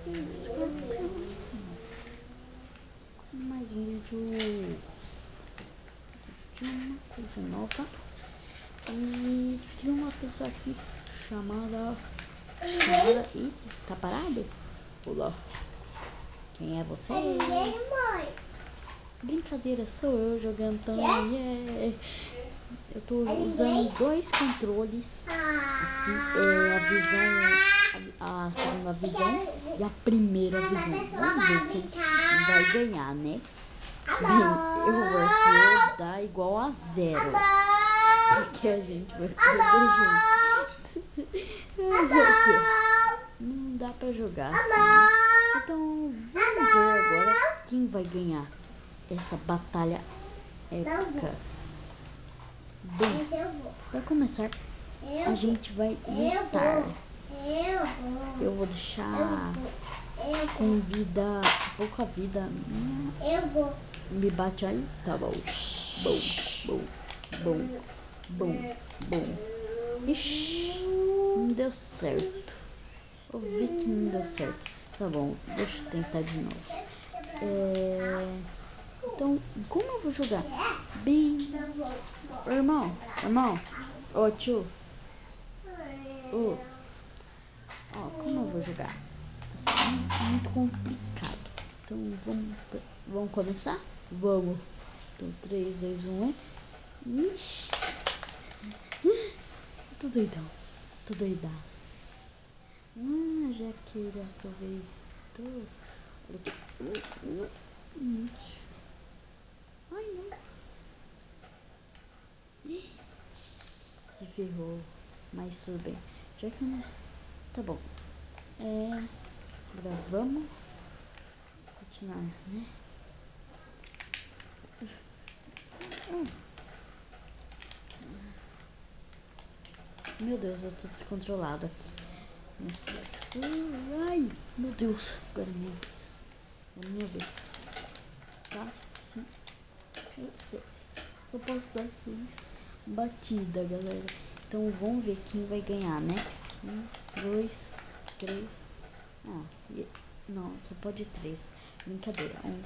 Mais um vídeo de uma coisa nova. E tem uma pessoa aqui chamada. Ih, tá parado? Olá. Quem é você? Brincadeira, sou eu jogando também. Yeah. Eu tô usando dois controles. Aqui é a visão, a segunda visão e a primeira visão. Vamos ver quem vai ganhar, né? Bem, eu versus eu dá igual a 0. Porque a gente vai perder junto. Não dá pra jogar assim, né? Então vamos ver agora quem vai ganhar essa batalha épica. Bem, para começar, a gente vai lutar. Eu vou deixar com vida, pouca vida. Me bate aí, tá bom. Bom. Ixi, não deu certo. Eu vi que não deu certo. Tá bom, deixa eu tentar de novo. Então, como eu vou jogar? Bem, irmão, ô tio, como eu vou jogar? Assim, muito complicado. Então, vamos começar? Vamos. Então, 3, 2, 1, Ixi. Tô doidão, tô doidaço. Já que ele aproveitou. Olha aqui. Ai, não. Se ferrou. Mas tudo bem. Já que não. Tá bom. Agora vamos continuar, né? Meu Deus, eu tô descontrolado aqui. Ai, meu Deus. Agora é minha vez. É minha vez. 4, 5, 6. Só posso dar 6 batida, galera. Então vamos ver quem vai ganhar, né? 1, 2, 3. Não, só pode 3. Brincadeira. 1,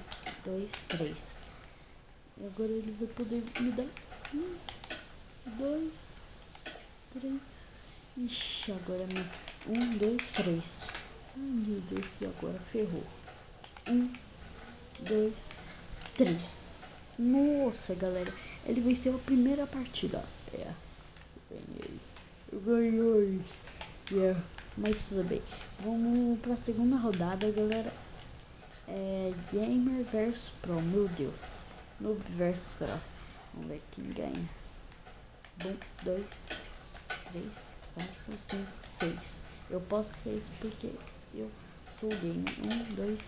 2, 3. E agora ele vai poder me dar 1, 2, 3. Ixi, agora é 1, 2, 3. Ai, meu Deus, e agora ferrou. 1, 2, 3. Nossa, galera, ele venceu a primeira partida. Ganhei. Mas tudo bem. Vamos pra segunda rodada, galera. Gamer vs Pro. Meu Deus. Noob vs Pro. Vamos ver quem ganha. 1, 2, 3, 4, 5, 6. Eu posso 6 porque eu sou gamer. 1, 2,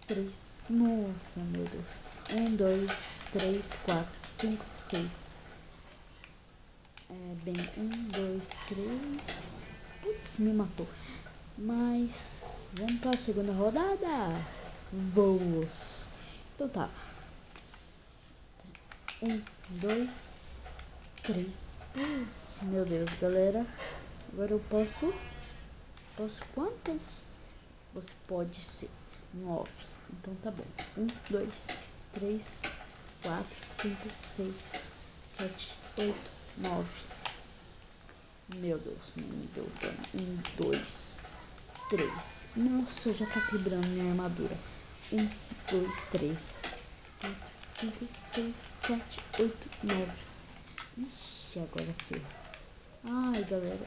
3. Nossa, meu Deus. 1, 2, 3, 4, 5, 6. Bem, 1, 2, 3. Putz, me matou. Mas vamos para a segunda rodada. Vamos. Então tá. 1, 2, 3. Putz, meu Deus, galera. Agora eu posso quantas? Você pode ser 9. Então tá bom. 1, 2, 3, 4, 5, 6, 7, 8, 9. Meu Deus, não deu dano. 1, 2, 3. Nossa, já tá quebrando minha armadura. 1, 2, 3, 4, 5, 6, 7, 8, 9. Ixi, agora foi. Ai, galera.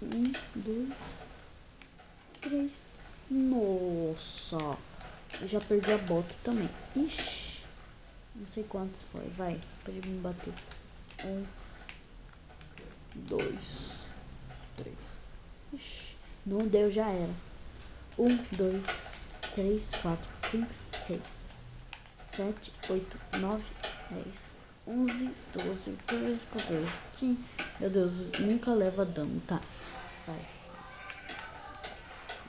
1, 2, 3. Nossa. Eu já perdi a bota também. Ixi. Não sei quantos foi. Vai, pra ele me bater. 1, 2, 3. Ixi. Não deu, já era. 1, 2, 3, 4, 5, 6, 7, 8, 9, 10, 11, 12, 13, 14, 15. Meu Deus, nunca leva dano, tá? Vai.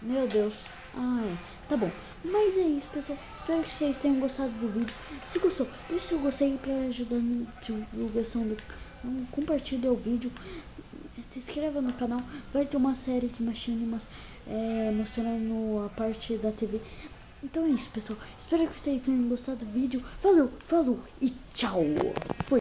Meu Deus. Ai, tá bom. Mas é isso, pessoal. Espero que vocês tenham gostado do vídeo. Se gostou, deixa seu gostei pra ajudar na divulgação do canal. Compartilhe o vídeo. se inscreva no canal. Vai ter uma série Smash Animas mostrando a parte da TV. Então é isso, pessoal. Espero que vocês tenham gostado do vídeo. Falou, falou e tchau. Fui.